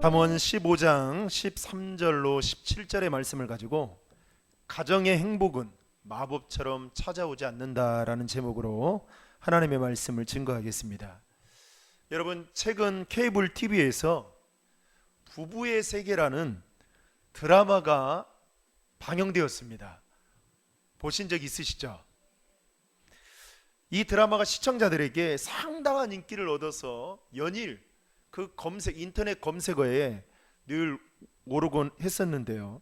잠언 15장 13절로 17절의 말씀을 가지고 가정의 행복은 마법처럼 찾아오지 않는다라는 제목으로 하나님의 말씀을 증거하겠습니다. 여러분, 최근 케이블 TV에서 부부의 세계라는 드라마가 방영되었습니다. 보신 적 있으시죠? 이 드라마가 시청자들에게 상당한 인기를 얻어서 연일 인터넷 검색어에 늘 오르곤 했었는데요.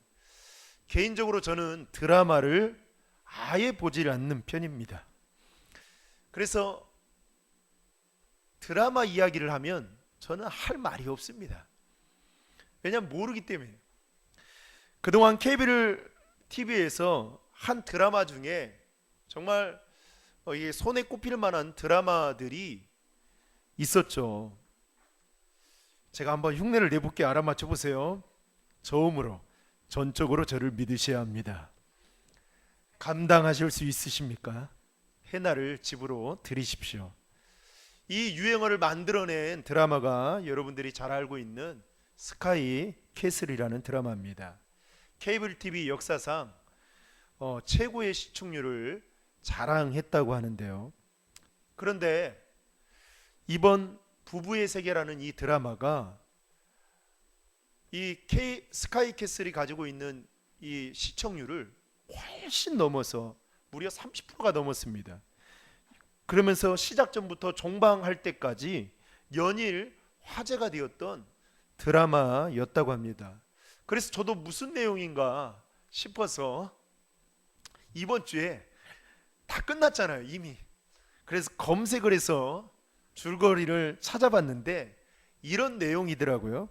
개인적으로 저는 드라마를 아예 보지 않는 편입니다. 그래서 드라마 이야기를 하면 저는 할 말이 없습니다. 왜냐하면 모르기 때문에. 그동안 케이블 TV에서 한 드라마 중에 정말 이게 손에 꼽힐 만한 드라마들이 있었죠. 제가 한번 흉내를 내볼게요. 알아맞혀 보세요. 저음으로 전적으로 저를 믿으셔야 합니다. 감당하실 수 있으십니까? 해나를 집으로 들이십시오. 이 유행어를 만들어낸 드라마가 여러분들이 잘 알고 있는 스카이 캐슬이라는 드라마입니다. 케이블 TV 역사상 최고의 시청률을 자랑했다고 하는데요. 그런데 이번 부부의 세계라는 이 드라마가 이 스카이 캐슬이 가지고 있는 이 시청률을 훨씬 넘어서 무려 30%가 넘었습니다. 그러면서 시작 전부터 종방할 때까지 연일 화제가 되었던 드라마였다고 합니다. 그래서 저도 무슨 내용인가 싶어서 이번 주에 다 끝났잖아요, 이미. 그래서 검색을 해서 줄거리를 찾아봤는데 이런 내용이더라고요.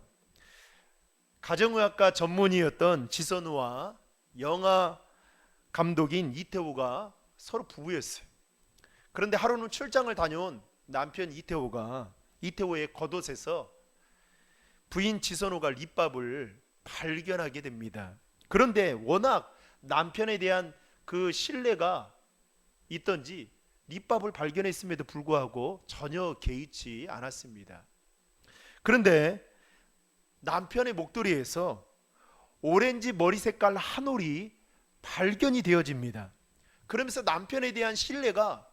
가정의학과 전문의였던 지선우와 영화 감독인 이태호가 서로 부부였어요. 그런데 하루는 출장을 다녀온 남편 이태호의 겉옷에서 부인 지선우가 립밥을 발견하게 됩니다. 그런데 워낙 남편에 대한 그 신뢰가 있던지 립밥을 발견했음에도 불구하고 전혀 개의치 않았습니다. 그런데 남편의 목도리에서 오렌지 머리 색깔 한 올이 발견이 되어집니다. 그러면서 남편에 대한 신뢰가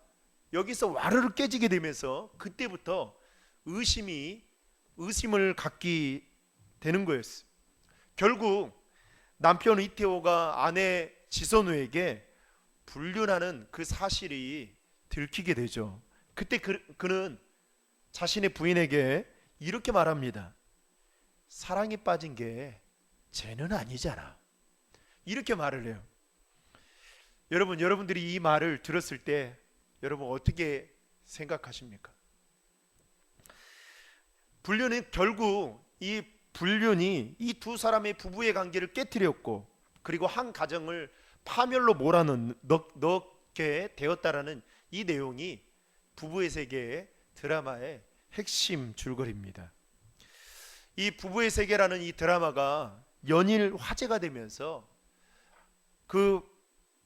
여기서 와르르 깨지게 되면서 그때부터 의심을 갖게 되는 거였어요. 결국 남편 이태호가 아내 지선우에게 불륜하는 그 사실이 들키게 되죠. 그때 그는 자신의 부인에게 이렇게 말합니다. 사랑에 빠진 게 죄는 아니잖아. 이렇게 말을 해요. 여러분들이 이 말을 들었을 때 여러분 어떻게 생각하십니까? 결국 이 불륜이 이 두 사람의 부부의 관계를 깨뜨렸고 그리고 한 가정을 파멸로 몰아넣게 되었다라는 이 내용이 부부의 세계의 드라마의 핵심 줄거리입니다. 이 부부의 세계라는 이 드라마가 연일 화제가 되면서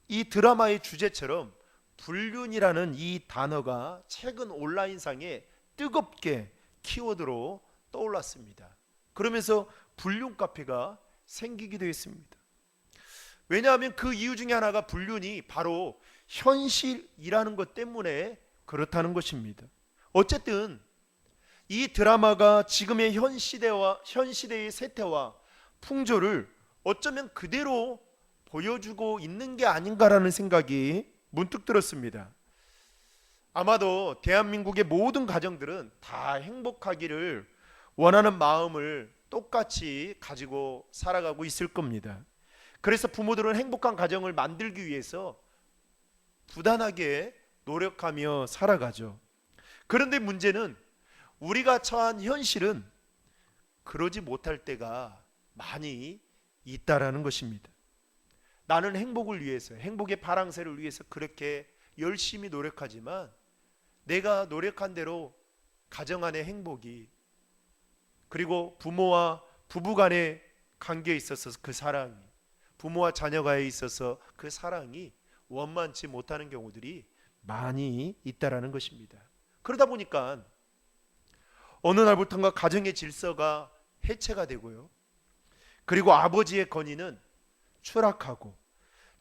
이 드라마의 주제처럼 불륜이라는 이 단어가 최근 온라인상에 뜨겁게 키워드로 떠올랐습니다. 그러면서 불륜 카페가 생기기도 했습니다. 왜냐하면 그 이유 중에 하나가 불륜이 바로 현실이라는 것 때문에 그렇다는 것입니다. 어쨌든 이 드라마가 지금의 현 시대의 세태와 풍조를 어쩌면 그대로 보여주고 있는 게 아닌가라는 생각이 문득 들었습니다. 아마도 대한민국의 모든 가정들은 다 행복하기를 원하는 마음을 똑같이 가지고 살아가고 있을 겁니다. 그래서 부모들은 행복한 가정을 만들기 위해서 부단하게 노력하며 살아가죠. 그런데 문제는 우리가 처한 현실은 그러지 못할 때가 많이 있다라는 것입니다. 나는 행복을 위해서, 행복의 파랑새를 위해서 그렇게 열심히 노력하지만 내가 노력한 대로 가정 안의 행복이 그리고 부모와 부부 간의 관계에 있어서 그 사랑이 부모와 자녀가에 있어서 그 사랑이 원만치 못하는 경우들이 많이 있다라는 것입니다. 그러다 보니까 어느 날부터인가 가정의 질서가 해체가 되고요. 그리고 아버지의 권위는 추락하고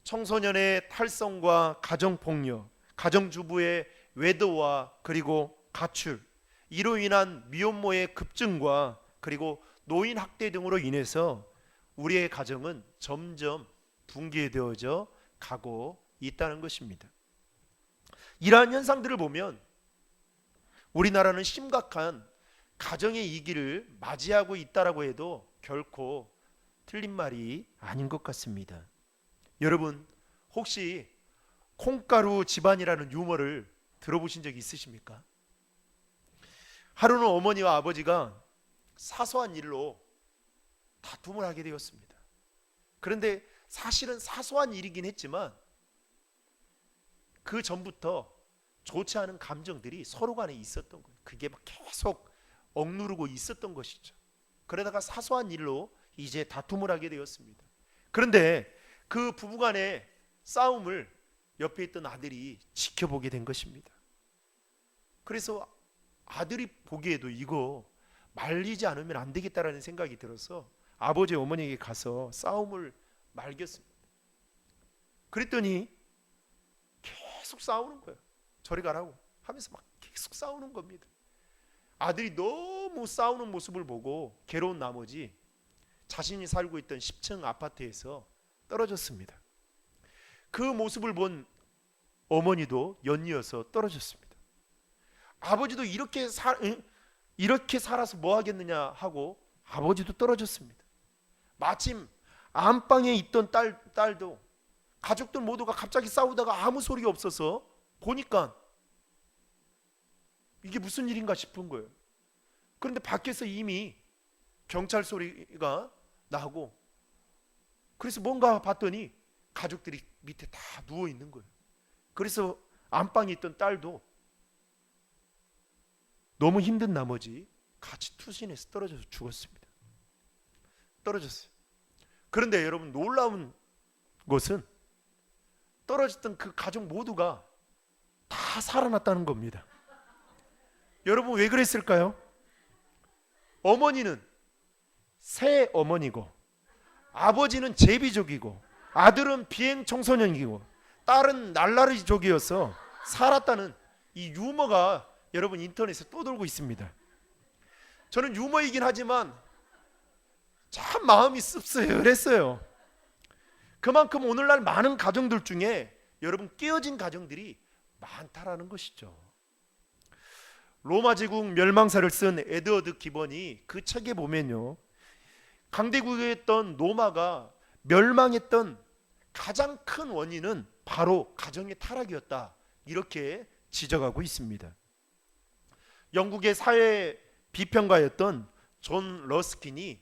청소년의 탈성과 가정폭력, 가정주부의 외도와 그리고 가출, 이로 인한 미혼모의 급증과 그리고 노인 학대 등으로 인해서 우리의 가정은 점점 붕괴되어져 가고 있다는 것입니다. 이러한 현상들을 보면 우리나라는 심각한 가정의 위기를 맞이하고 있다라고 해도 결코 틀린 말이 아닌 것 같습니다. 여러분, 혹시 콩가루 집안이라는 유머를 들어보신 적 있으십니까? 하루는 어머니와 아버지가 사소한 일로 다툼을 하게 되었습니다. 그런데 사실은 사소한 일이긴 했지만 그 전부터 좋지 않은 감정들이 서로 간에 있었던 거예요. 그게 막 계속 억누르고 있었던 것이죠. 그러다가 사소한 일로 이제 다툼을 하게 되었습니다. 그런데 그 부부간의 싸움을 옆에 있던 아들이 지켜보게 된 것입니다. 그래서 아들이 보기에도 이거 말리지 않으면 안 되겠다라는 생각이 들어서 아버지 어머니에게 가서 싸움을 말겼습니다. 그랬더니 계속 싸우는 거예요. 저리 가라고 하면서 막 계속 싸우는 겁니다. 아들이 너무 싸우는 모습을 보고 괴로운 나머지 자신이 살고 있던 10층 아파트에서 떨어졌습니다. 그 모습을 본 어머니도 연이어서 떨어졌습니다. 아버지도 이렇게 살아서 뭐 하겠느냐 하고 아버지도 떨어졌습니다. 마침 안방에 있던 딸도 가족들 모두가 갑자기 싸우다가 아무 소리가 없어서 보니까 이게 무슨 일인가 싶은 거예요. 그런데 밖에서 이미 경찰 소리가 나고, 그래서 뭔가 봤더니 가족들이 밑에 다 누워 있는 거예요. 그래서 안방에 있던 딸도 너무 힘든 나머지 같이 투신해서 떨어져서 죽었습니다. 떨어졌어요. 그런데 여러분, 놀라운 것은 떨어졌던 그 가족 모두가 다 살아났다는 겁니다. 여러분, 왜 그랬을까요? 어머니는 새 어머니고, 아버지는 제비족이고, 아들은 비행 청소년이고, 딸은 날라리족이어서 살았다는 이 유머가 여러분 인터넷에 또 돌고 있습니다. 저는 유머이긴 하지만 참 마음이 씁쓸했어요. 그만큼 오늘날 많은 가정들 중에 여러분 깨어진 가정들이 많다라는 것이죠. 로마 제국 멸망사를 쓴 에드워드 기번이 그 책에 보면요, 강대국이었던 로마가 멸망했던 가장 큰 원인은 바로 가정의 타락이었다, 이렇게 지적하고 있습니다. 영국의 사회 비평가였던 존 러스킨이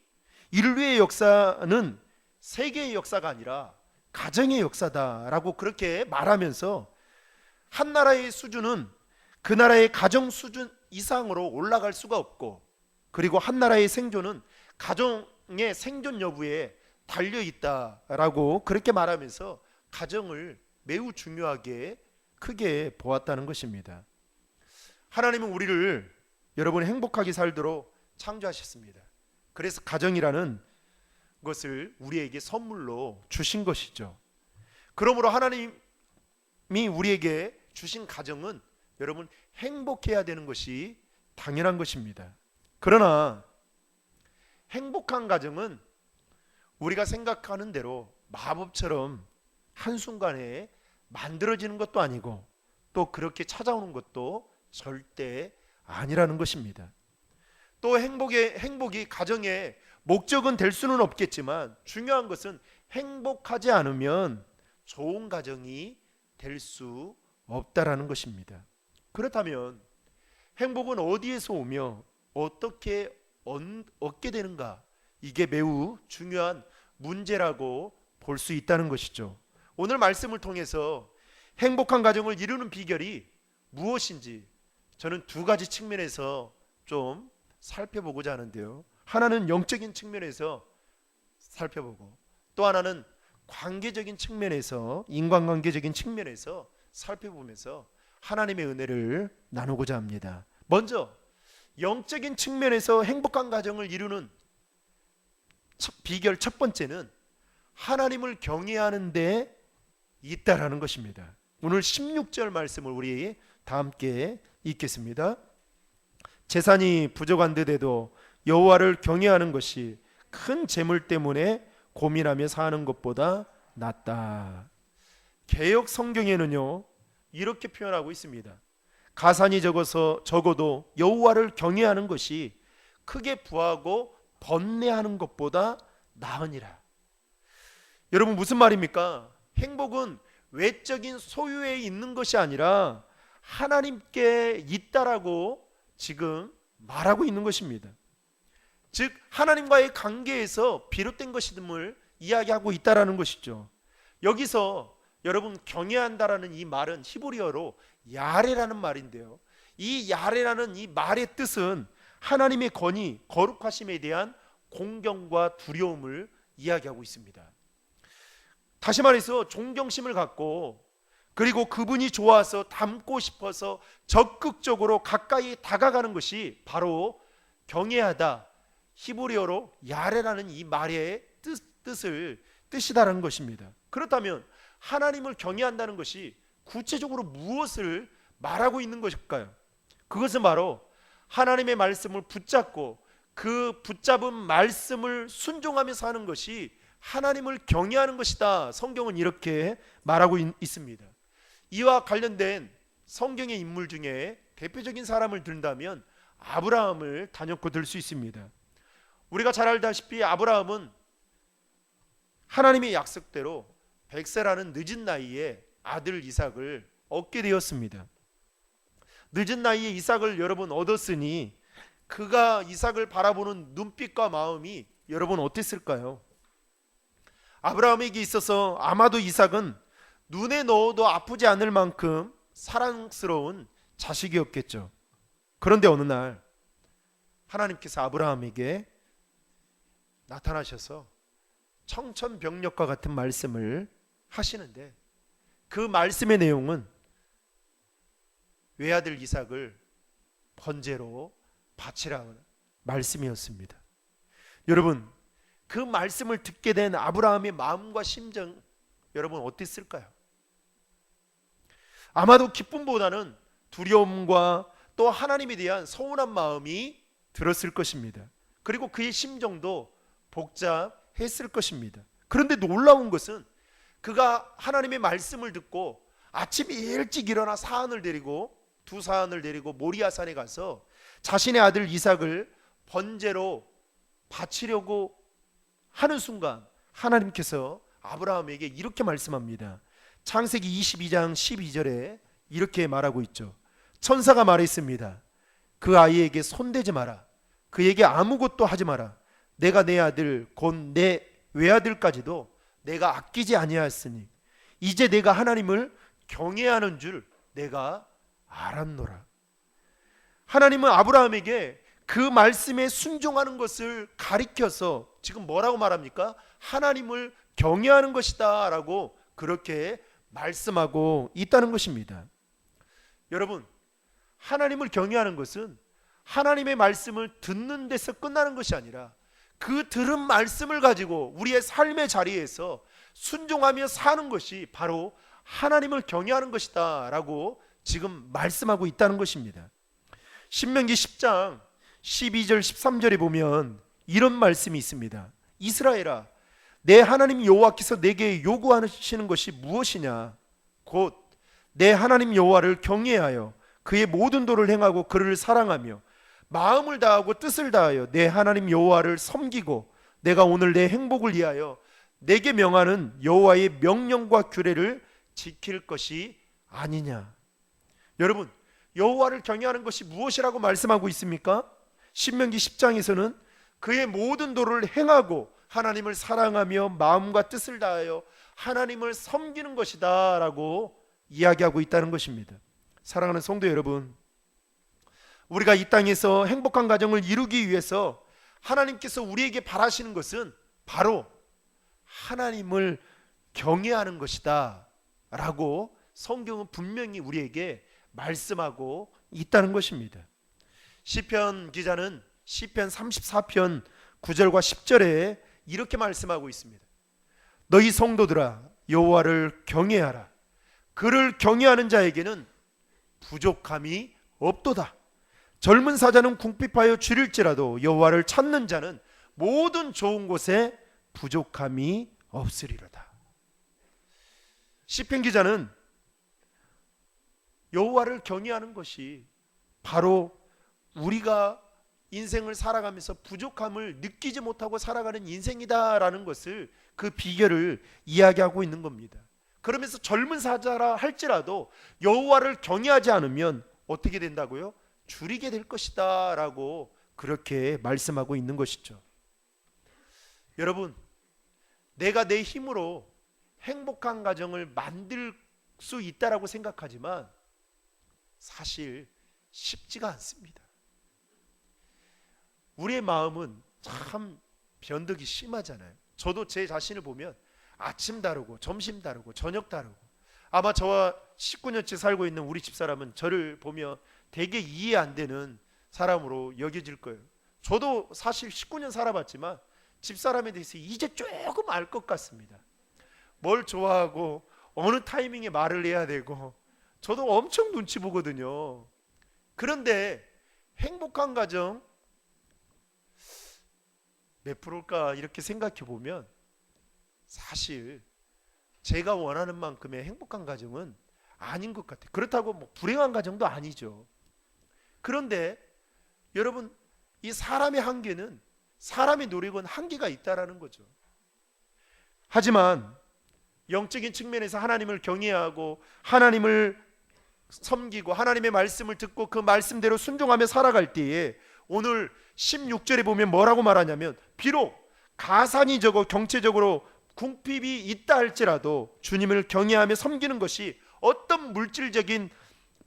인류의 역사는 세계의 역사가 아니라 가정의 역사다라고 그렇게 말하면서 한 나라의 수준은 그 나라의 가정 수준 이상으로 올라갈 수가 없고, 그리고 한 나라의 생존은 가정의 생존 여부에 달려 있다라고 그렇게 말하면서 가정을 매우 중요하게 크게 보았다는 것입니다. 하나님은 우리를 여러분 행복하게 살도록 창조하셨습니다. 그래서 가정이라는 것을 우리에게 선물로 주신 것이죠. 그러므로 하나님이 우리에게 주신 가정은 여러분 행복해야 되는 것이 당연한 것입니다. 그러나 행복한 가정은 우리가 생각하는 대로 마법처럼 한순간에 만들어지는 것도 아니고 또 그렇게 찾아오는 것도 절대 아니라는 것입니다. 또 행복이 가정의 목적은 될 수는 없겠지만 중요한 것은 행복하지 않으면 좋은 가정이 될 수 없다라는 것입니다. 그렇다면 행복은 어디에서 오며 어떻게 얻게 되는가? 이게 매우 중요한 문제라고 볼 수 있다는 것이죠. 오늘 말씀을 통해서 행복한 가정을 이루는 비결이 무엇인지 저는 두 가지 측면에서 좀 살펴보고자 하는데요. 하나는 영적인 측면에서 살펴보고, 또 하나는 관계적인 측면에서, 인간관계적인 측면에서 살펴보면서 하나님의 은혜를 나누고자 합니다. 먼저 영적인 측면에서 행복한 가정을 이루는 비결 첫 번째는 하나님을 경외하는 데 있다라는 것입니다. 오늘 16절 말씀을 우리 다 함께 읽겠습니다. 재산이 부족한 듯해도 여호와를 경외하는 것이 큰 재물 때문에 고민하며 사는 것보다 낫다. 개역 성경에는요 이렇게 표현하고 있습니다. 가산이 적어도 여호와를 경외하는 것이 크게 부하고 번뇌하는 것보다 나으니라. 여러분 무슨 말입니까? 행복은 외적인 소유에 있는 것이 아니라 하나님께 있다라고 지금 말하고 있는 것입니다. 즉 하나님과의 관계에서 비롯된 것임을 이야기하고 있다라는 것이죠. 여기서 여러분 경외한다라는 이 말은 히브리어로 야레라는 말인데요. 이 야레라는 이 말의 뜻은 하나님의 권위, 거룩하심에 대한 공경과 두려움을 이야기하고 있습니다. 다시 말해서 존경심을 갖고 그리고 그분이 좋아서 닮고 싶어서 적극적으로 가까이 다가가는 것이 바로 경외하다, 히브리어로 야레라는 이 말의 뜻이다라는 것입니다. 그렇다면 하나님을 경외한다는 것이 구체적으로 무엇을 말하고 있는 것일까요? 그것은 바로 하나님의 말씀을 붙잡고 그 붙잡은 말씀을 순종하며 사는 것이 하나님을 경외하는 것이다. 성경은 이렇게 말하고 있습니다. 이와 관련된 성경의 인물 중에 대표적인 사람을 든다면 아브라함을 단연코 들 수 있습니다. 우리가 잘 알다시피 아브라함은 하나님의 약속대로 100세라는 늦은 나이에 아들 이삭을 얻게 되었습니다. 늦은 나이에 이삭을 여러분 얻었으니 그가 이삭을 바라보는 눈빛과 마음이 여러분 어땠을까요? 아브라함에게 있어서 아마도 이삭은 눈에 넣어도 아프지 않을 만큼 사랑스러운 자식이었겠죠. 그런데 어느 날 하나님께서 아브라함에게 나타나셔서 청천벽력과 같은 말씀을 하시는데 그 말씀의 내용은 외아들 이삭을 번제로 바치라는 말씀이었습니다. 여러분 그 말씀을 듣게 된 아브라함의 마음과 심정 여러분 어땠을까요? 아마도 기쁨보다는 두려움과 또 하나님에 대한 서운한 마음이 들었을 것입니다. 그리고 그의 심정도 복잡했을 것입니다. 그런데 놀라운 것은 그가 하나님의 말씀을 듣고 아침 일찍 일어나 두 사안을 데리고 모리아산에 가서 자신의 아들 이삭을 번제로 바치려고 하는 순간 하나님께서 아브라함에게 이렇게 말씀합니다. 창세기 22장 12절에 이렇게 말하고 있죠. 천사가 말했습니다. 그 아이에게 손대지 마라. 그에게 아무것도 하지 마라. 내가 내 아들 곧 내 외아들까지도 내가 아끼지 아니하였으니 이제 내가 하나님을 경외하는 줄 내가 알았노라. 하나님은 아브라함에게 그 말씀에 순종하는 것을 가리켜서 지금 뭐라고 말합니까? 하나님을 경외하는 것이다 라고 그렇게 말씀하고 있다는 것입니다. 여러분 하나님을 경외하는 것은 하나님의 말씀을 듣는 데서 끝나는 것이 아니라 그 들은 말씀을 가지고 우리의 삶의 자리에서 순종하며 사는 것이 바로 하나님을 경외하는 것이다 라고 지금 말씀하고 있다는 것입니다. 신명기 10장 12절 13절에 보면 이런 말씀이 있습니다. 이스라엘아 내 하나님 여호와께서 내게 요구하시는 것이 무엇이냐? 곧 내 하나님 여호와를 경외하여 그의 모든 도를 행하고 그를 사랑하며 마음을 다하고 뜻을 다하여 내 하나님 여호와를 섬기고 내가 오늘 내 행복을 위하여 내게 명하는 여호와의 명령과 규례를 지킬 것이 아니냐. 여러분 여호와를 경외하는 것이 무엇이라고 말씀하고 있습니까? 신명기 10장에서는 그의 모든 도를 행하고 하나님을 사랑하며 마음과 뜻을 다하여 하나님을 섬기는 것이다 라고 이야기하고 있다는 것입니다. 사랑하는 성도 여러분, 우리가 이 땅에서 행복한 가정을 이루기 위해서 하나님께서 우리에게 바라시는 것은 바로 하나님을 경외하는 것이다 라고 성경은 분명히 우리에게 말씀하고 있다는 것입니다. 시편 기자는 시편 34편 9절과 10절에 이렇게 말씀하고 있습니다. 너희 성도들아 여호와를 경외하라. 그를 경외하는 자에게는 부족함이 없도다. 젊은 사자는 궁핍하여 줄일지라도 여호와를 찾는 자는 모든 좋은 곳에 부족함이 없으리로다. 시편 기자는 여호와를 경외하는 것이 바로 우리가 인생을 살아가면서 부족함을 느끼지 못하고 살아가는 인생이다라는 것을, 그 비결을 이야기하고 있는 겁니다. 그러면서 젊은 사자라 할지라도 여호와를 경외하지 않으면 어떻게 된다고요? 줄이게 될 것이다 라고 그렇게 말씀하고 있는 것이죠. 여러분, 내가 내 힘으로 행복한 가정을 만들 수 있다라고 생각하지만 사실 쉽지가 않습니다. 우리의 마음은 참 변덕이 심하잖아요. 저도 제 자신을 보면 아침 다르고 점심 다르고 저녁 다르고, 아마 저와 19년째 살고 있는 우리 집사람은 저를 보면 되게 이해 안 되는 사람으로 여겨질 거예요. 저도 사실 19년 살아봤지만 집사람에 대해서 이제 조금 알 것 같습니다. 뭘 좋아하고 어느 타이밍에 말을 해야 되고 저도 엄청 눈치 보거든요. 그런데 행복한 가정 몇 프로일까 이렇게 생각해 보면 사실 제가 원하는 만큼의 행복한 가정은 아닌 것 같아요. 그렇다고 뭐 불행한 가정도 아니죠. 그런데 여러분, 이 사람의 한계는, 사람의 노력은 한계가 있다라는 거죠. 하지만 영적인 측면에서 하나님을 경외하고 하나님을 섬기고 하나님의 말씀을 듣고 그 말씀대로 순종하며 살아갈 때에 오늘 16절에 보면 뭐라고 말하냐면, 비록 가산이 적어 경체적으로 궁핍이 있다 할지라도 주님을 경외하며 섬기는 것이 어떤 물질적인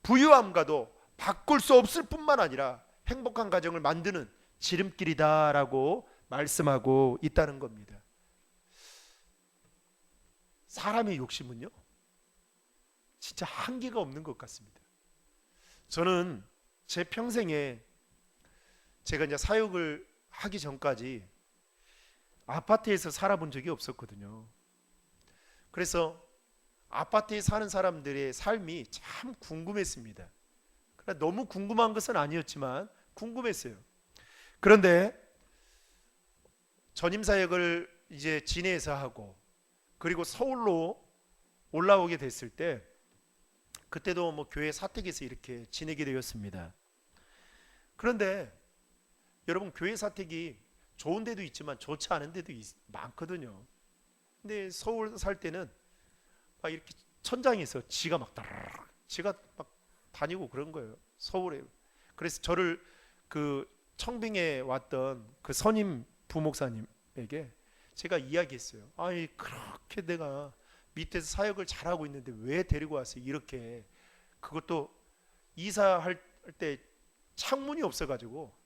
부유함과도 바꿀 수 없을 뿐만 아니라 행복한 가정을 만드는 지름길이다라고 말씀하고 있다는 겁니다. 사람의 욕심은요, 진짜 한계가 없는 것 같습니다. 저는 제 평생에 제가 이제 사역을 하기 전까지 아파트에서 살아본 적이 없었거든요. 그래서 아파트에 사는 사람들의 삶이 참 궁금했습니다. 그러니까 너무 궁금한 것은 아니었지만 궁금했어요. 그런데 전임 사역을 이제 진해에서 하고 그리고 서울로 올라오게 됐을 때, 그때도 뭐 교회 사택에서 이렇게 지내게 되었습니다. 그런데 여러분, 교회 사택이 좋은 데도 있지만 좋지 않은 데도 많거든요. 근데 서울 살 때는 막 이렇게 천장에서 지가 막 다니고 그런 거예요, 서울에. 그래서 저를 그 청빙에 왔던 그 선임 부목사님에게 제가 이야기했어요. 아니, 그렇게 내가 밑에서 사역을 잘하고 있는데 왜 데리고 왔어요? 이렇게. 그것도 이사할 때 창문이 없어가지고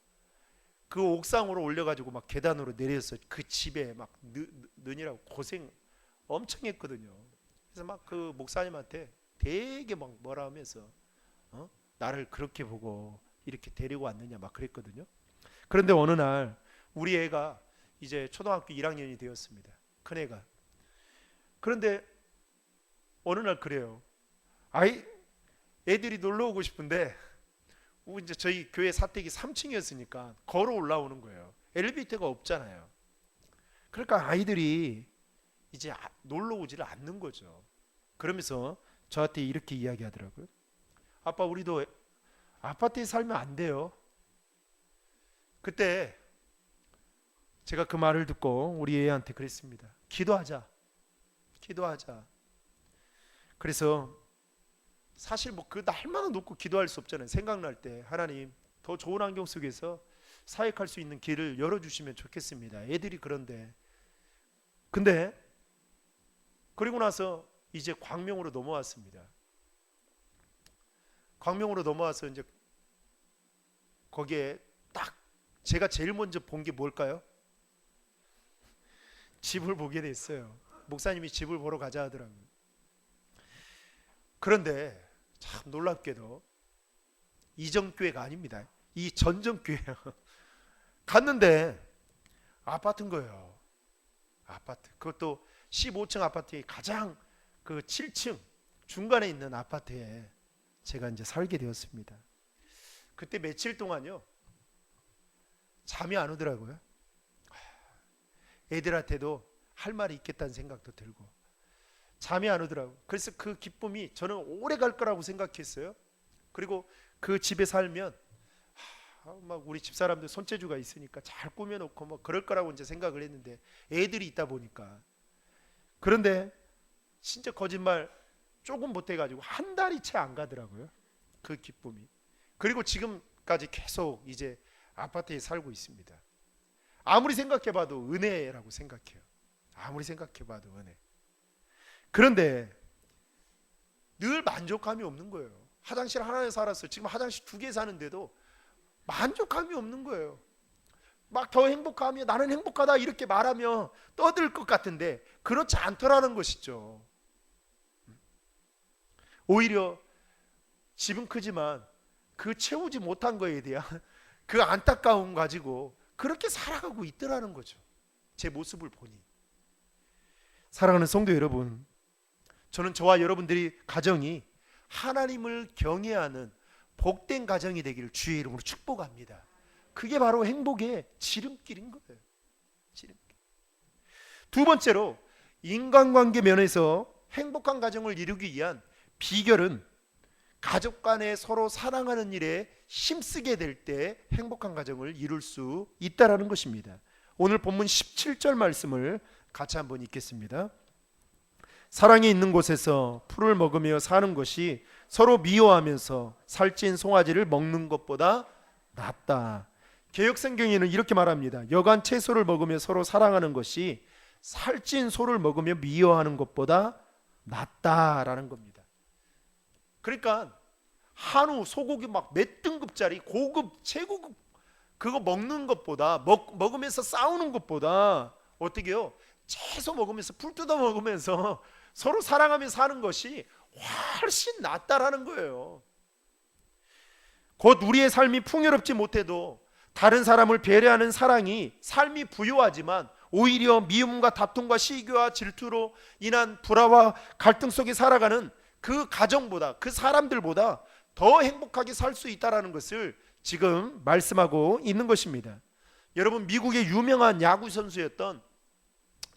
그 옥상으로 올려가지고 막 계단으로 내려서 그 집에 막 느니라고 고생 엄청 했거든요. 그래서 막 그 목사님한테 되게 막 뭐라 하면서 나를 그렇게 보고 이렇게 데리고 왔느냐 막 그랬거든요. 그런데 어느 날 우리 애가 이제 초등학교 1학년이 되었습니다. 큰애가. 그런데 어느 날 그래요. 애들이 놀러 오고 싶은데 이제 저희 교회 사택이 3층이었으니까 걸어 올라오는 거예요. 엘리베이터가 없잖아요. 그러니까 아이들이 이제 놀러 오지를 않는 거죠. 그러면서 저한테 이렇게 이야기하더라고요. 아빠, 우리도 아파트에 살면 안 돼요. 그때 제가 그 말을 듣고 우리 애한테 그랬습니다. 기도하자. 그래서 사실 뭐 그 날마다 놓고 기도할 수 없잖아요. 생각날 때 하나님, 더 좋은 환경 속에서 사역할 수 있는 길을 열어주시면 좋겠습니다. 애들이 그런데. 근데 그리고 나서 이제 광명으로 넘어왔습니다. 광명으로 넘어와서 이제 거기에 딱 제가 제일 먼저 본 게 뭘까요? 집을 보게 됐어요. 목사님이 집을 보러 가자 하더라고요. 그런데 참 놀랍게도 이전교회가 아닙니다. 이 전전교회예요. 갔는데 아파트인 거예요. 아파트, 그것도 15층 아파트의 가장 그 7층 중간에 있는 아파트에 제가 이제 살게 되었습니다. 그때 며칠 동안요 잠이 안 오더라고요. 애들한테도 할 말이 있겠다는 생각도 들고 잠이 안 오더라고요. 그래서 그 기쁨이 저는 오래 갈 거라고 생각했어요. 그리고 그 집에 살면 막 우리 집사람들 손재주가 있으니까 잘 꾸며놓고 뭐 그럴 거라고 이제 생각을 했는데 애들이 있다 보니까, 그런데 진짜 거짓말 조금 못해가지고 한 달이 채 안 가더라고요 그 기쁨이. 그리고 지금까지 계속 이제 아파트에 살고 있습니다. 아무리 생각해봐도 은혜라고 생각해요. 아무리 생각해봐도 은혜. 그런데 늘 만족감이 없는 거예요. 화장실 하나에 살았어요. 지금 화장실 2개 사는데도 만족감이 없는 거예요. 막 더 행복하며 나는 행복하다 이렇게 말하며 떠들 것 같은데 그렇지 않더라는 것이죠. 오히려 집은 크지만 그 채우지 못한 거에 대한 그 안타까움 가지고 그렇게 살아가고 있더라는 거죠. 제 모습을 보니. 사랑하는 성도 여러분, 저는 저와 여러분들이 가정이 하나님을 경외하는 복된 가정이 되기를 주의 이름으로 축복합니다. 그게 바로 행복의 지름길인 거예요. 지름길. 두 번째로 인간관계 면에서 행복한 가정을 이루기 위한 비결은 가족 간에 서로 사랑하는 일에 힘쓰게 될 때 행복한 가정을 이룰 수 있다라는 것입니다. 오늘 본문 17절 말씀을 같이 한번 읽겠습니다. 사랑이 있는 곳에서 풀을 먹으며 사는 것이 서로 미워하면서 살찐 송아지를 먹는 것보다 낫다. 개역성경에는 이렇게 말합니다. 여간 채소를 먹으며 서로 사랑하는 것이 살찐 소를 먹으며 미워하는 것보다 낫다라는 겁니다. 그러니까 한우, 소고기 막 몇 등급짜리 고급, 최고급 그거 먹는 것보다 먹으면서 싸우는 것보다 어떻게 해요? 채소 먹으면서 풀 뜯어 먹으면서 서로 사랑하며 사는 것이 훨씬 낫다라는 거예요. 곧 우리의 삶이 풍요롭지 못해도 다른 사람을 배려하는 사랑이 삶이 부유하지만 오히려 미움과 다툼과 시기와 질투로 인한 불화와 갈등 속에 살아가는 그 가정보다, 그 사람들보다 더 행복하게 살 수 있다는 것을 지금 말씀하고 있는 것입니다. 여러분, 미국의 유명한 야구 선수였던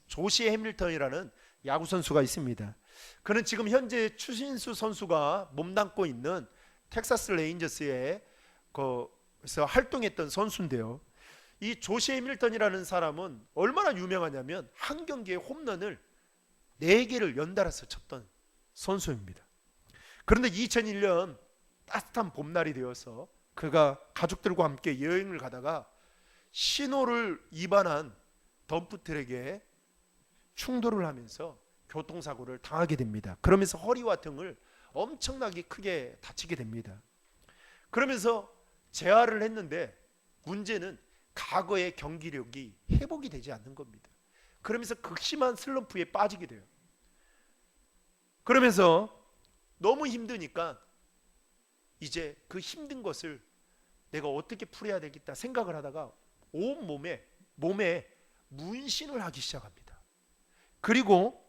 조시 해밀턴이라는 야구 선수가 있습니다. 그는 지금 현재 추신수 선수가 몸담고 있는 텍사스 레인저스에 그래서 활동했던 선수인데요. 이 조시 해밀턴이라는 사람은 얼마나 유명하냐면 한 경기에 홈런을 4개를 연달아서 쳤던 선수입니다. 그런데 2001년 따뜻한 봄날이 되어서 그가 가족들과 함께 여행을 가다가 신호를 위반한 덤프트럭에 충돌을 하면서 교통사고를 당하게 됩니다. 그러면서 허리와 등을 엄청나게 크게 다치게 됩니다. 그러면서 재활을 했는데 문제는 과거의 경기력이 회복이 되지 않는 겁니다. 그러면서 극심한 슬럼프에 빠지게 돼요. 그러면서 너무 힘드니까 이제 그 힘든 것을 내가 어떻게 풀어야 되겠다 생각을 하다가 온 몸에 문신을 하기 시작합니다. 그리고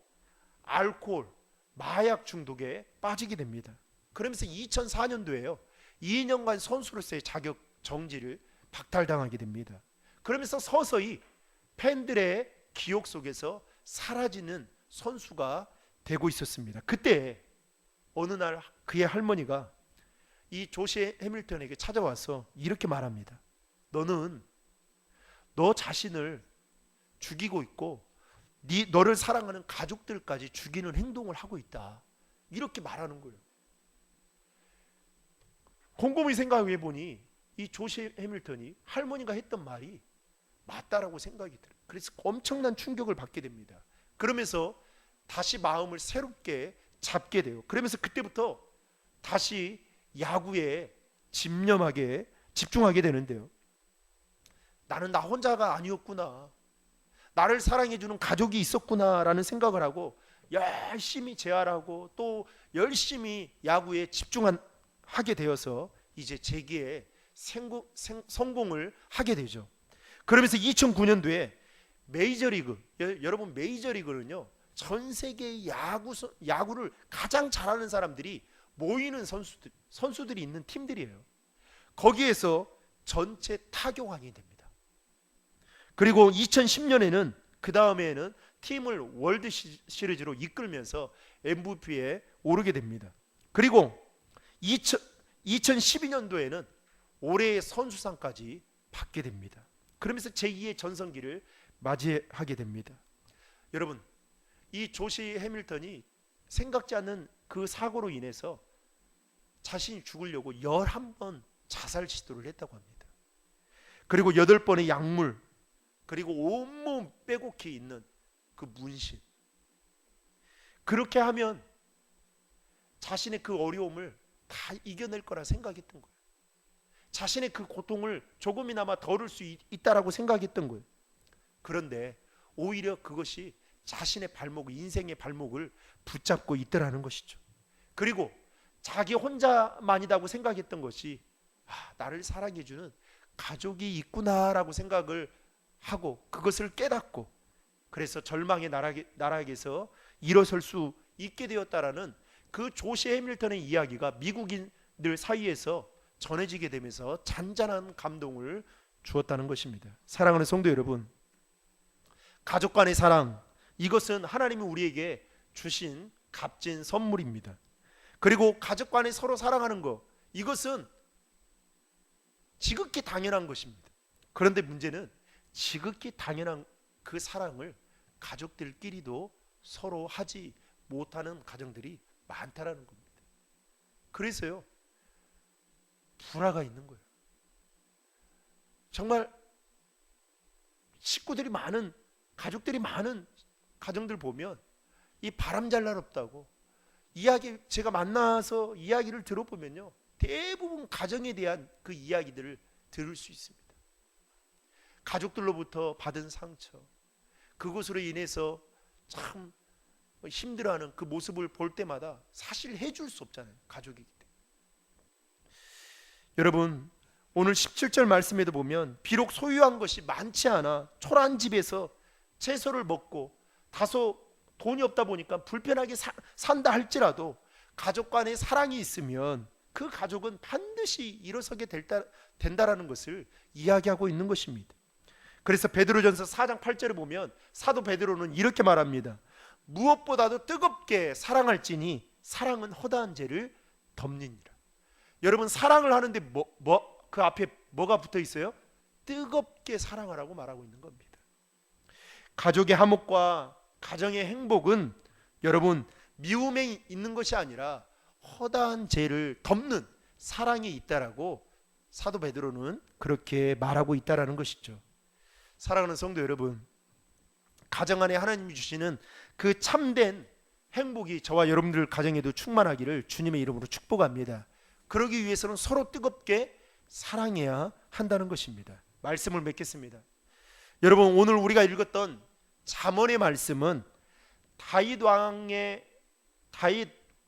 알코올, 마약 중독에 빠지게 됩니다. 그러면서 2004년도에요. 2년간 선수로서의 자격 정지를 박탈당하게 됩니다. 그러면서 서서히 팬들의 기억 속에서 사라지는 선수가 되고 있었습니다. 그때 어느 날 그의 할머니가 이 조시 해밀턴에게 찾아와서 이렇게 말합니다. 너는 너 자신을 죽이고 있고 너를 사랑하는 가족들까지 죽이는 행동을 하고 있다. 이렇게 말하는 거예요. 곰곰이 생각해 보니 이 조시 해밀턴이 할머니가 했던 말이 맞다라고 생각이 들어요. 그래서 엄청난 충격을 받게 됩니다. 그러면서 다시 마음을 새롭게 잡게 돼요. 그러면서 그때부터 다시 야구에 집중하게 되는데요. 나는 나 혼자가 아니었구나. 나를 사랑해주는 가족이 있었구나라는 생각을 하고 열심히 재활하고 또 열심히 야구에 집중하게 되어서 이제 재기에 성공을 하게 되죠. 그러면서 2009년도에 메이저리그, 여러분 메이저리그는요 전 세계 야구를 가장 잘하는 사람들이 모이는 선수들이 있는 팀들이에요. 거기에서 전체 타격왕이 됩니다. 그리고 2010년에는 그 다음에는 팀을 월드 시리즈로 이끌면서 MVP에 오르게 됩니다. 그리고 2012년도에는 올해의 선수상까지 받게 됩니다. 그러면서 제2의 전성기를 맞이하게 됩니다. 여러분, 이 조시 해밀턴이 생각지 않는 그 사고로 인해서 자신이 죽으려고 11번 자살 시도를 했다고 합니다. 그리고 8번의 약물, 그리고 온몸 빼곡히 있는 그 문신. 그렇게 하면 자신의 그 어려움을 다 이겨낼 거라 생각했던 거예요. 자신의 그 고통을 조금이나마 덜을 수 있다라고 생각했던 거예요. 그런데 오히려 그것이 자신의 발목, 인생의 발목을 붙잡고 있더라는 것이죠. 그리고 자기 혼자만이라고 생각했던 것이 나를 사랑해주는 가족이 있구나라고 생각을 하고 그것을 깨닫고 그래서 절망의 나락에서 일어설 수 있게 되었다라는 그 조시 해밀턴의 이야기가 미국인들 사이에서 전해지게 되면서 잔잔한 감동을 주었다는 것입니다. 사랑하는 성도 여러분, 가족 간의 사랑, 이것은 하나님이 우리에게 주신 값진 선물입니다. 그리고 가족 간에 서로 사랑하는 것, 이것은 지극히 당연한 것입니다. 그런데 문제는 지극히 당연한 그 사랑을 가족들끼리도 서로 하지 못하는 가정들이 많다라는 겁니다. 그래서요, 불화가 있는 거예요. 정말 식구들이 많은, 가족들이 많은 가정들 보면 이 바람잘 날 없다고 이야기, 제가 만나서 이야기를 들어보면요, 대부분 가정에 대한 그 이야기들을 들을 수 있습니다. 가족들로부터 받은 상처, 그것으로 인해서 참 힘들어하는 그 모습을 볼 때마다 사실 해줄 수 없잖아요, 가족이기 때문에. 여러분, 오늘 17절 말씀에도 보면 비록 소유한 것이 많지 않아 초라한 집에서 채소를 먹고 다소 돈이 없다 보니까 불편하게 산다 할지라도 가족 간의 사랑이 있으면 그 가족은 반드시 일어서게 된다라는 것을 이야기하고 있는 것입니다. 그래서 베드로전서 4장 8절에 보면 사도 베드로는 이렇게 말합니다. 무엇보다도 뜨겁게 사랑할지니 사랑은 허다한 죄를 덮느니라. 여러분, 사랑을 하는데 그 앞에 뭐가 붙어 있어요? 뜨겁게 사랑하라고 말하고 있는 겁니다. 가족의 화목과 가정의 행복은 여러분 미움에 있는 것이 아니라 허다한 죄를 덮는 사랑이 있다라고 사도 베드로는 그렇게 말하고 있다라는 것이죠. 사랑하는 성도 여러분, 가정 안에 하나님이 주시는 그 참된 행복이 저와 여러분들 가정에도 충만하기를 주님의 이름으로 축복합니다. 그러기 위해서는 서로 뜨겁게 사랑해야 한다는 것입니다. 말씀을 맺겠습니다. 여러분, 오늘 우리가 읽었던 잠언의 말씀은 다윗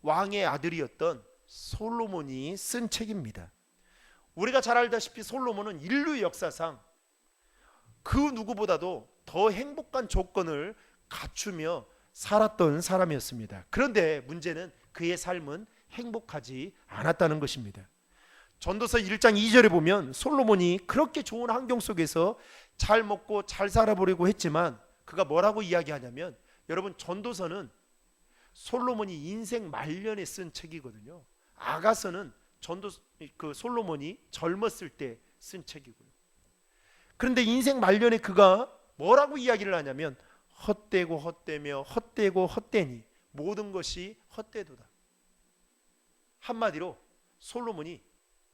왕의 아들이었던 솔로몬이 쓴 책입니다. 우리가 잘 알다시피 솔로몬은 인류 역사상 그 누구보다도 더 행복한 조건을 갖추며 살았던 사람이었습니다. 그런데 문제는 그의 삶은 행복하지 않았다는 것입니다. 전도서 1장 2절에 보면 솔로몬이 그렇게 좋은 환경 속에서 잘 먹고 잘 살아보려고 했지만 그가 뭐라고 이야기하냐면, 여러분, 전도서는 솔로몬이 인생 말년에 쓴 책이거든요. 아가서는 솔로몬이 젊었을 때 쓴 책이고요. 그런데 인생 말년에 그가 뭐라고 이야기를 하냐면 헛되고 헛되며 헛되고 헛되니 모든 것이 헛되도다. 한마디로 솔로몬이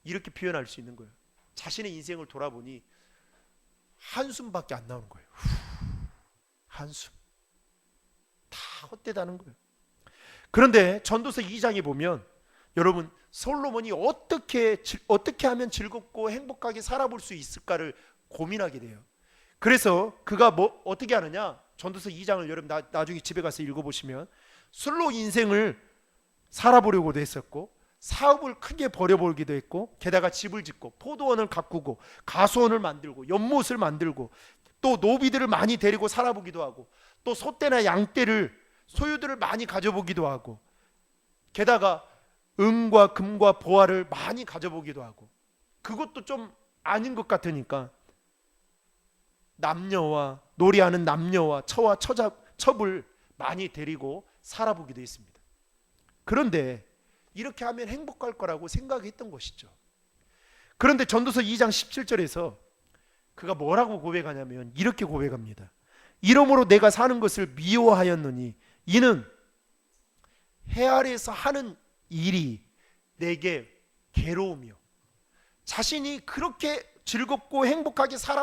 이렇게 표현할 수 있는 거예요. 자신의 인생을 돌아보니 한숨밖에 안 나오는 거예요. 한숨. 다 헛되다는 거예요. 그런데 전도서 2장에 보면 여러분, 솔로몬이 어떻게 하면 즐겁고 행복하게 살아볼 수 있을까를 고민하게 돼요. 그래서 그가 어떻게 하느냐, 전도서 2장을 여러분 나중에 집에 가서 읽어보시면 술로 인생을 살아보려고도 했었고 사업을 크게 벌여보기도 했고 게다가 집을 짓고 포도원을 가꾸고 가수원을 만들고 연못을 만들고 또 노비들을 많이 데리고 살아보기도 하고, 또 소떼나 양떼를 소유들을 많이 가져보기도 하고, 게다가 은과 금과 보화를 많이 가져보기도 하고, 그것도 좀 아닌 것 같으니까 남녀와 놀이하는 남녀와 처와 첩을 많이 데리고 살아보기도 했습니다. 그런데 이렇게 하면 행복할 거라고 생각했던 것이죠. 그런데 전도서 2장 17절에서 그가 뭐라고 고백하냐면 이렇게 고백합니다. 이러므로 내가 사는 것을 미워하였노니 이는 해 아래에서 하는 일이 내게 괴로우며, 자신이 그렇게 즐겁고 행복하게 살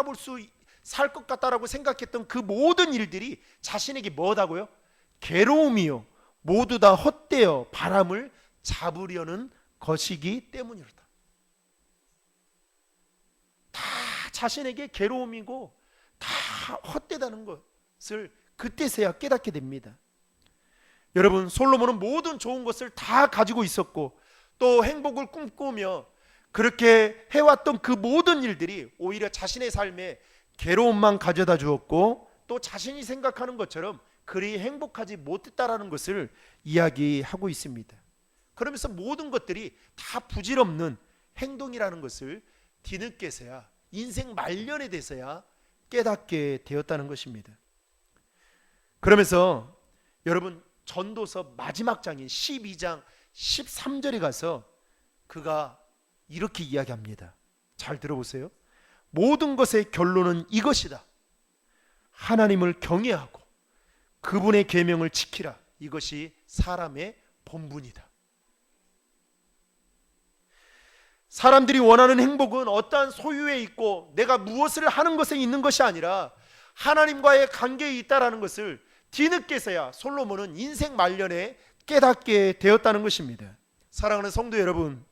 것 같다라고 생각했던 그 모든 일들이 자신에게 뭐다고요? 괴로움이요 모두 다 헛되어 바람을 잡으려는 것이기 때문이로다. 다 자신에게 괴로움이고 다 헛되다는 것을 그때서야 깨닫게 됩니다. 여러분, 솔로몬은 모든 좋은 것을 다 가지고 있었고 또 행복을 꿈꾸며 그렇게 해왔던 그 모든 일들이 오히려 자신의 삶에 괴로움만 가져다 주었고, 또 자신이 생각하는 것처럼 그리 행복하지 못했다라는 것을 이야기하고 있습니다. 그러면서 모든 것들이 다 부질없는 행동이라는 것을 뒤늦게서야, 인생 말년에 돼서야 깨닫게 되었다는 것입니다. 그러면서 여러분, 전도서 마지막 장인 12장 13절에 가서 그가 이렇게 이야기합니다. 잘 들어보세요. 모든 것의 결론은 이것이다. 하나님을 경외하고 그분의 계명을 지키라. 이것이 사람의 본분이다. 사람들이 원하는 행복은 어떠한 소유에 있고 내가 무엇을 하는 것에 있는 것이 아니라 하나님과의 관계에 있다라는 것을 뒤늦게서야 솔로몬은 인생 말년에 깨닫게 되었다는 것입니다. 사랑하는 성도 여러분,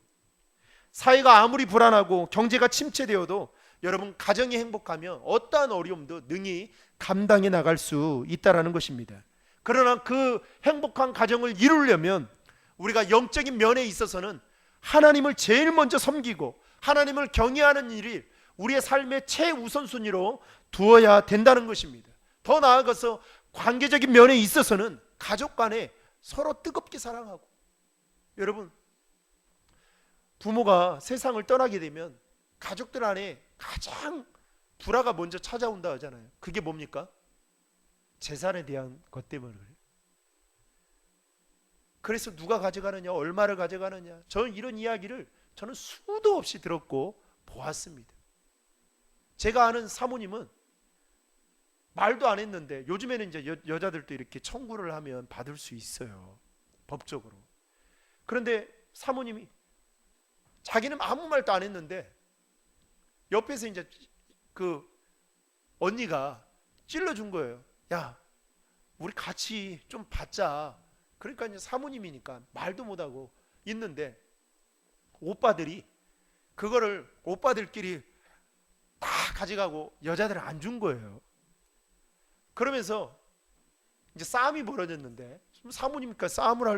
사회가 아무리 불안하고 경제가 침체되어도 여러분, 가정이 행복하면 어떠한 어려움도 능히 감당해 나갈 수 있다는 것입니다. 그러나 그 행복한 가정을 이루려면 우리가 영적인 면에 있어서는 하나님을 제일 먼저 섬기고 하나님을 경외하는 일이 우리의 삶의 최우선순위로 두어야 된다는 것입니다. 더 나아가서 관계적인 면에 있어서는 가족 간에 서로 뜨겁게 사랑하고, 여러분, 부모가 세상을 떠나게 되면 가족들 안에 가장 불화가 먼저 찾아온다 하잖아요. 그게 뭡니까? 재산에 대한 것 때문에 그래요. 그래서 누가 가져가느냐, 얼마를 가져가느냐, 저는 이런 이야기를 저는 수도 없이 들었고 보았습니다. 제가 아는 사모님은 말도 안 했는데, 요즘에는 이제 여자들도 이렇게 청구를 하면 받을 수 있어요, 법적으로. 그런데 사모님이 자기는 아무 말도 안 했는데 옆에서 이제 그 언니가 찔러준 거예요. 야, 우리 같이 좀 받자. 그러니까 이제 사모님이니까 말도 못하고 있는데 오빠들이 그거를 오빠들끼리 다 가져가고 여자들은 안 준 거예요. 그러면서 이제 싸움이 벌어졌는데, 사모님이니까 싸움을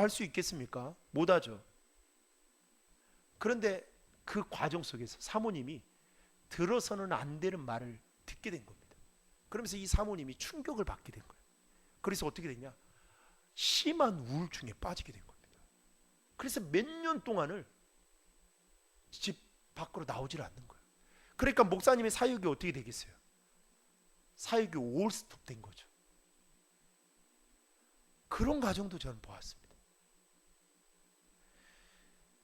할 수 있겠습니까? 못하죠. 그런데 그 과정 속에서 사모님이 들어서는 안 되는 말을 듣게 된 겁니다. 그러면서 이 사모님이 충격을 받게 된 거예요. 그래서 어떻게 됐냐? 심한 우울증에 빠지게 된 겁니다. 그래서 몇 년 동안을 집 밖으로 나오질 않는 거예요. 그러니까 목사님의 사역이 어떻게 되겠어요? 사역이 올스톱 된 거죠. 그런 가정도 저는 보았습니다.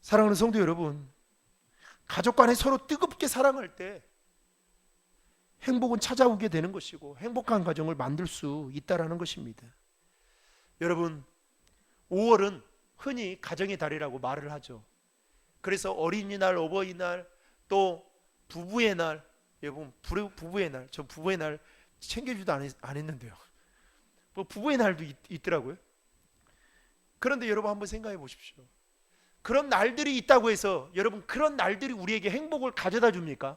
사랑하는 성도 여러분, 가족 간에 서로 뜨겁게 사랑할 때 행복은 찾아오게 되는 것이고 행복한 가정을 만들 수 있다라는 것입니다. 여러분, 5월은 흔히 가정의 달이라고 말을 하죠. 그래서 어린이날, 어버이날, 또 부부의 날, 여러분 부부의 날, 저 부부의 날 챙겨주도 안 했는데요. 뭐 부부의 날도 있더라고요. 그런데 여러분 한번 생각해 보십시오. 그런 날들이 있다고 해서 여러분 그런 날들이 우리에게 행복을 가져다 줍니까?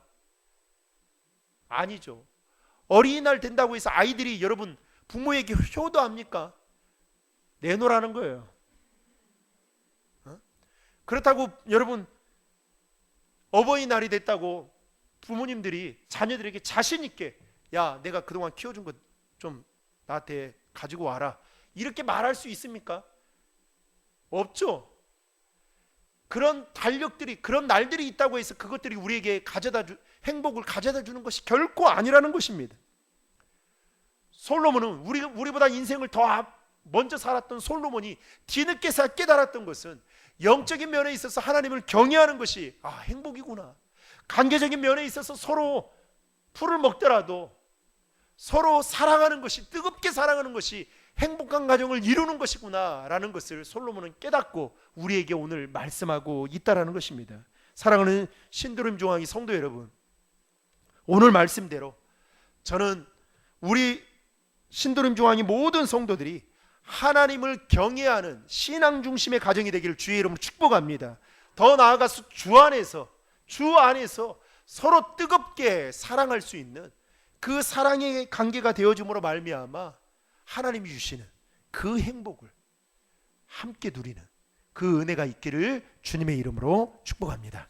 아니죠. 어린이날 된다고 해서 아이들이 여러분 부모에게 효도합니까? 내놓으라는 거예요. 그렇다고 여러분 어버이날이 됐다고 부모님들이 자녀들에게 자신 있게 야, 내가 그동안 키워준 거 좀 나한테 가지고 와라, 이렇게 말할 수 있습니까? 없죠. 그런 달력들이, 그런 날들이 있다고 해서 그것들이 우리에게 행복을 가져다 주는 것이 결코 아니라는 것입니다. 솔로몬은 우리보다 인생을 더 먼저 살았던 솔로몬이 뒤늦게 깨달았던 것은 영적인 면에 있어서 하나님을 경외하는 것이 행복이구나. 관계적인 면에 있어서 서로 풀을 먹더라도 서로 사랑하는 것이, 뜨겁게 사랑하는 것이 행복한 가정을 이루는 것이구나 라는 것을 솔로몬은 깨닫고 우리에게 오늘 말씀하고 있다라는 것입니다. 사랑하는 신도림 중앙이 성도 여러분, 오늘 말씀대로 저는 우리 신도림 중앙이 모든 성도들이 하나님을 경외하는 신앙 중심의 가정이 되기를 주의 이름으로 축복합니다. 더 나아가서 주 안에서 서로 뜨겁게 사랑할 수 있는 그 사랑의 관계가 되어줌으로 말미암아 하나님이 주시는 그 행복을 함께 누리는 그 은혜가 있기를 주님의 이름으로 축복합니다.